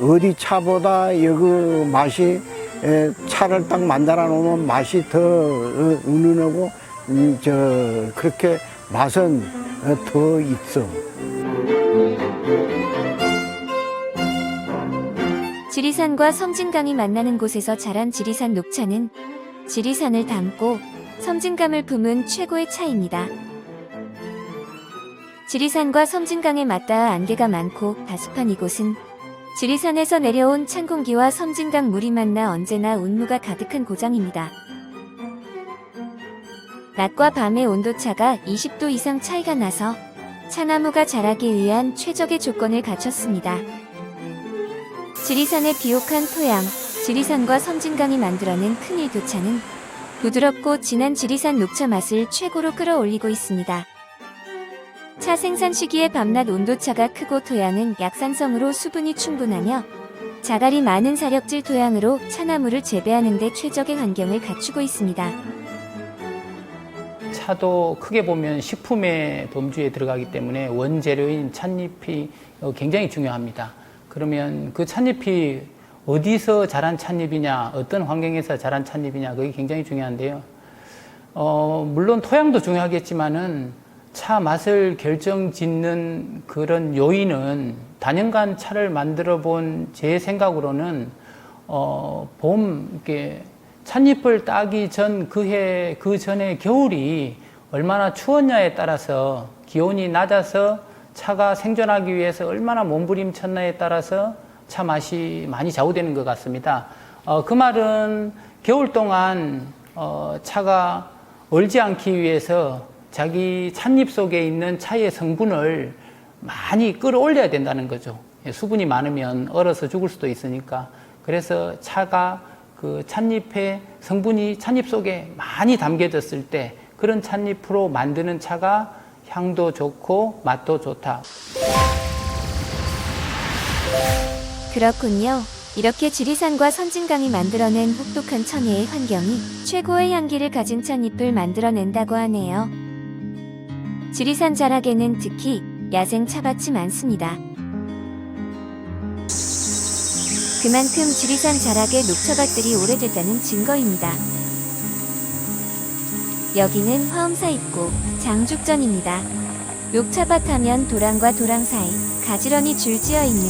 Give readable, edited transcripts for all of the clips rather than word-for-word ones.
어디 차보다 여기 맛이 차를 딱 만들어 놓으면 맛이 더 은은하고 그렇게 맛은 더 있어. 지리산과 섬진강이 만나는 곳에서 자란 지리산 녹차는 지리산을 담고 섬진강을 품은 최고의 차입니다. 지리산과 섬진강에 맞닿아 안개가 많고 다습한 이곳은 지리산에서 내려온 찬 공기와 섬진강 물이 만나 언제나 운무가 가득한 고장입니다. 낮과 밤의 온도차가 20도 이상 차이가 나서 차나무가 자라기 위한 최적의 조건을 갖췄습니다. 지리산의 비옥한 토양, 지리산과 섬진강이 만들어낸 큰 일교차는 부드럽고 진한 지리산 녹차 맛을 최고로 끌어올리고 있습니다. 차 생산 시기에 밤낮 온도차가 크고 토양은 약산성으로 수분이 충분하며 자갈이 많은 사력질 토양으로 차나무를 재배하는 데 최적의 환경을 갖추고 있습니다. 차도 크게 보면 식품의 범주에 들어가기 때문에 원재료인 찻잎이 굉장히 중요합니다. 그러면 그 찻잎이 어디서 자란 찻잎이냐, 어떤 환경에서 자란 찻잎이냐, 그게 굉장히 중요한데요. 물론 토양도 중요하겠지만은 차 맛을 결정짓는 그런 요인은 단연간 차를 만들어 본 제 생각으로는 이렇게 찻잎을 따기 전 그 전에 겨울이 얼마나 추웠냐에 따라서 기온이 낮아서 차가 생존하기 위해서 얼마나 몸부림쳤나에 따라서 차 맛이 많이 좌우되는 것 같습니다. 그 말은 겨울 동안 차가 얼지 않기 위해서 자기 찻잎 속에 있는 차의 성분을 많이 끌어올려야 된다는 거죠. 수분이 많으면 얼어서 죽을 수도 있으니까. 그래서 차가 그 찻잎의 성분이 찻잎 속에 많이 담겨졌을 때 그런 찻잎으로 만드는 차가 향도 좋고 맛도 좋다. 그렇군요. 이렇게 지리산과 섬진강이 만들어낸 혹독한 천혜의 환경이 최고의 향기를 가진 찻잎을 만들어낸다고 하네요. 지리산 자락에는 특히 야생 차밭이 많습니다. 그만큼 지리산 자락의 녹차밭들이 오래됐다는 증거입니다. 여기는 화엄사 입구 장죽전입니다. 녹차밭 하면 도랑과 도랑 사이 가지런히 줄지어 있는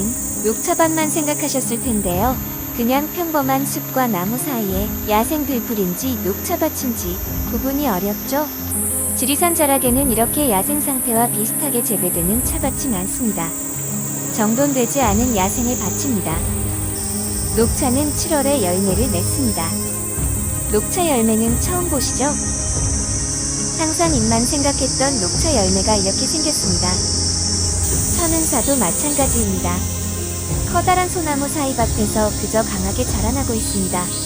녹차밭만 생각하셨을 텐데요. 그냥 평범한 숲과 나무 사이에 야생 들풀인지 녹차밭인지 구분이 어렵죠? 지리산 자락에는 이렇게 야생 상태와 비슷하게 재배되는 차밭이 많습니다. 정돈되지 않은 야생의 밭입니다. 녹차는 7월에 열매를 맺습니다. 녹차 열매는 처음 보시죠? 항상 입만 생각했던 녹차 열매가 이렇게 생겼습니다. 천은사도 마찬가지입니다. 커다란 소나무 사이밭에서 그저 강하게 자라나고 있습니다.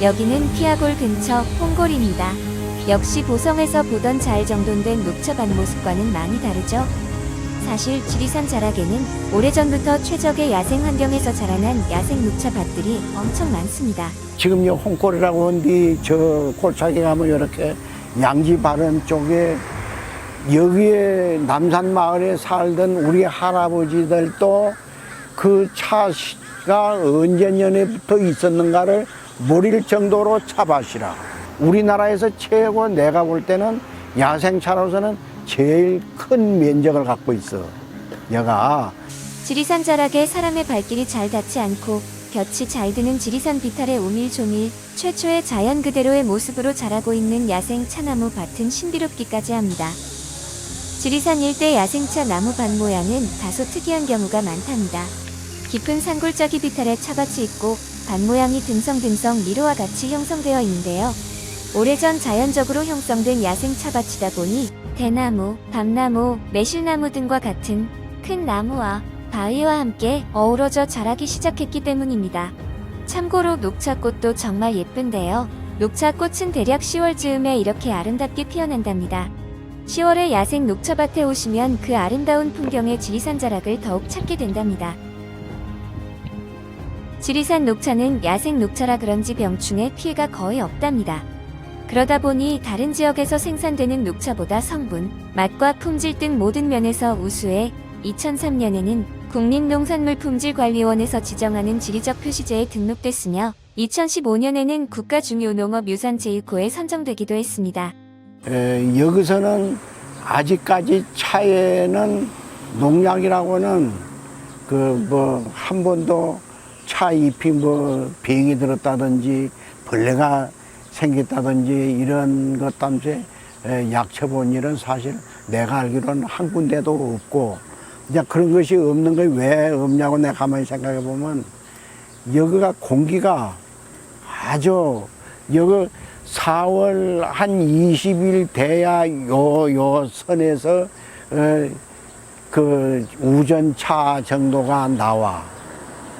여기는 피아골 근처 홍골입니다. 역시 보성에서 보던 잘 정돈된 녹차밭 모습과는 많이 다르죠? 사실 지리산 자락에는 오래전부터 최적의 야생 환경에서 자라난 야생 녹차밭들이 엄청 많습니다. 지금 요 홍골이라고 하는데 저 골짜기 가면 이렇게 양지 바른 쪽에 여기에 남산 마을에 살던 우리 할아버지들도 그 차가 언제 년에부터 있었는가를 모를 정도로 차밭이라. 우리나라에서 최고 내가 볼 때는 야생차로서는 제일 큰 면적을 갖고 있어. 얘가 지리산 자락에 사람의 발길이 잘 닿지 않고 볕이 잘 드는 지리산 비탈의 오밀조밀 최초의 자연 그대로의 모습으로 자라고 있는 야생 차나무 밭은 신비롭기까지 합니다. 지리산 일대 야생차 나무 밭 모양은 다소 특이한 경우가 많답니다. 깊은 산골짜기 비탈에 차밭이 있고 밭 모양이 듬성듬성 미로와 같이 형성되어 있는데요. 오래전 자연적으로 형성된 야생 차밭이다 보니 대나무, 밤나무, 매실나무 등과 같은 큰 나무와 바위와 함께 어우러져 자라기 시작했기 때문입니다. 참고로 녹차꽃도 정말 예쁜데요. 녹차꽃은 대략 10월 즈음에 이렇게 아름답게 피어난답니다. 10월에 야생 녹차밭에 오시면 그 아름다운 풍경의 지리산 자락을 더욱 찾게 된답니다. 지리산 녹차는 야생 녹차라 그런지 병충해 피해가 거의 없답니다. 그러다 보니 다른 지역에서 생산되는 녹차보다 성분, 맛과 품질 등 모든 면에서 우수해 2003년에는 국립농산물품질관리원에서 지정하는 지리적 표시제에 등록됐으며 2015년에는 국가중요농업유산 제1호에 선정되기도 했습니다. 여기서는 아직까지 차에는 농약이라고는 한 번도 차 잎이 병이 들었다든지 벌레가 생겼다든지 이런 것 때문에 약 쳐본 일은 사실 내가 알기로는 한 군데도 없고, 이제 그런 것이 없는 게 왜 없냐고 내가 가만히 생각해 보면, 여기가 공기가 아주, 여기 4월 한 20일 돼야 요 선에서 그 우전차 정도가 나와.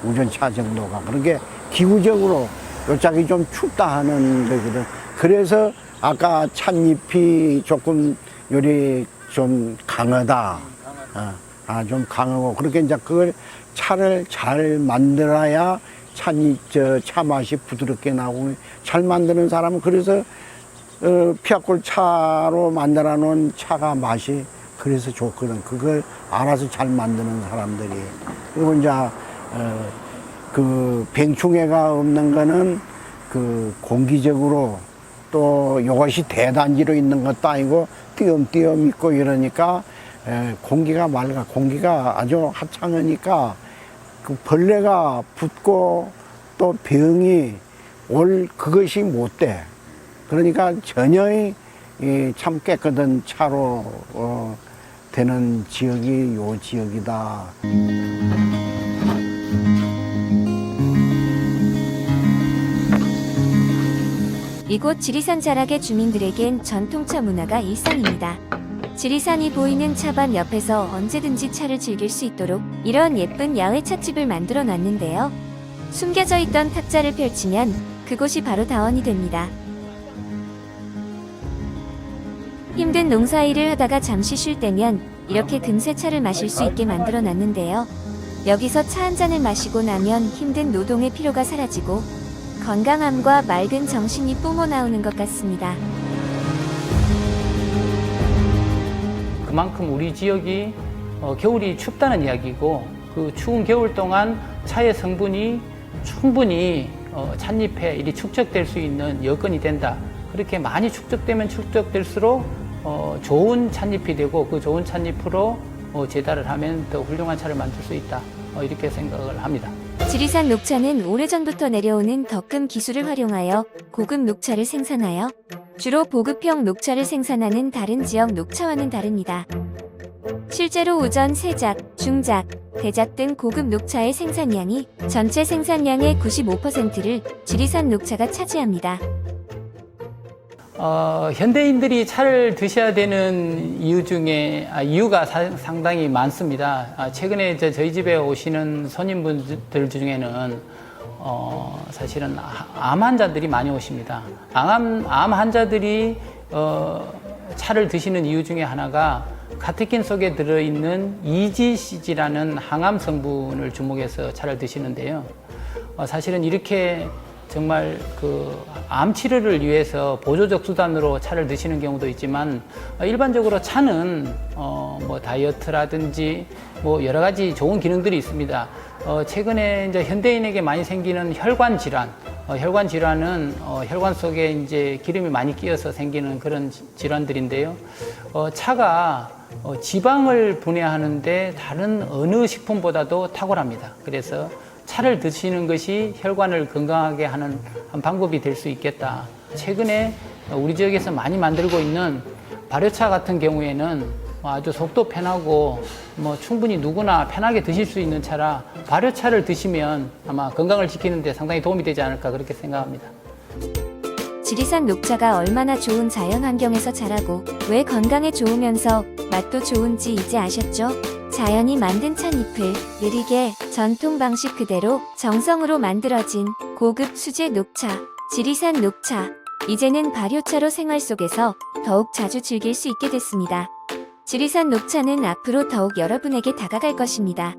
우전차 정도가. 그러니까 기후적으로 요짝이 좀 춥다 하는 거거든. 그래서 아까 찻잎이 조금 요리 좀 강하다. 좀 강하고. 그렇게 이제 그걸 차를 잘 만들어야 차 맛이 부드럽게 나오고, 잘 만드는 사람은 그래서 피아골 차로 만들어 놓은 차가 맛이 그래서 좋거든. 그걸 알아서 잘 만드는 사람들이. 그리고 이제 그 병충해가 없는 거는 그 공기적으로, 또 이것이 대단지로 있는 것도 아니고 띄엄띄엄 있고 이러니까 공기가 맑아. 공기가 아주 하찮으니까 그 벌레가 붙고 또 병이 그것이 못 돼. 그러니까 전혀 참 깨끗한 차로 되는 지역이 요 지역이다. 이곳 지리산 자락의 주민들에겐 전통차 문화가 일상입니다. 지리산이 보이는 차반 옆에서 언제든지 차를 즐길 수 있도록 이런 예쁜 야외 찻집을 만들어 놨는데요. 숨겨져 있던 탁자를 펼치면 그곳이 바로 다원이 됩니다. 힘든 농사일을 하다가 잠시 쉴 때면 이렇게 금세 차를 마실 수 있게 만들어 놨는데요. 여기서 차 한 잔을 마시고 나면 힘든 노동의 피로가 사라지고 건강함과 맑은 정신이 뿜어 나오는 것 같습니다. 그만큼 우리 지역이 겨울이 춥다는 이야기고, 그 추운 겨울 동안 차의 성분이 충분히 찻잎에 이리 축적될 수 있는 여건이 된다. 그렇게 많이 축적되면 축적될수록 좋은 찻잎이 되고, 그 좋은 찻잎으로 제달을 하면 더 훌륭한 차를 만들 수 있다. 이렇게 생각을 합니다. 지리산 녹차는 오래전부터 내려오는 덕금 기술을 활용하여 고급 녹차를 생산하여 주로 보급형 녹차를 생산하는 다른 지역 녹차와는 다릅니다. 실제로 우전, 세작, 중작, 대작 등 고급 녹차의 생산량이 전체 생산량의 95%를 지리산 녹차가 차지합니다. 현대인들이 차를 드셔야 되는 이유가 상당히 많습니다. 최근에 저희 집에 오시는 손님분들 중에는 사실은 암 환자들이 많이 오십니다. 암 환자들이 차를 드시는 이유 중에 하나가 카테킨 속에 들어있는 EGCG라는 항암 성분을 주목해서 차를 드시는데요. 사실은 이렇게 정말 암 치료를 위해서 보조적 수단으로 차를 드시는 경우도 있지만, 일반적으로 차는 다이어트라든지 여러 가지 좋은 기능들이 있습니다. 최근에 이제 현대인에게 많이 생기는 혈관 질환, 혈관 질환은 혈관 속에 이제 기름이 많이 끼어서 생기는 그런 질환들인데요. 차가 지방을 분해하는데 다른 어느 식품보다도 탁월합니다. 그래서 차를 드시는 것이 혈관을 건강하게 하는 한 방법이 될 수 있겠다. 최근에 우리 지역에서 많이 만들고 있는 발효차 같은 경우에는 아주 속도 편하고 충분히 누구나 편하게 드실 수 있는 차라, 발효차를 드시면 아마 건강을 지키는 데 상당히 도움이 되지 않을까 그렇게 생각합니다. 지리산 녹차가 얼마나 좋은 자연 환경에서 자라고 왜 건강에 좋으면서 맛도 좋은지 이제 아셨죠? 자연이 만든 찻잎을 느리게 전통 방식 그대로 정성으로 만들어진 고급 수제 녹차, 지리산 녹차. 이제는 발효차로 생활 속에서 더욱 자주 즐길 수 있게 됐습니다. 지리산 녹차는 앞으로 더욱 여러분에게 다가갈 것입니다.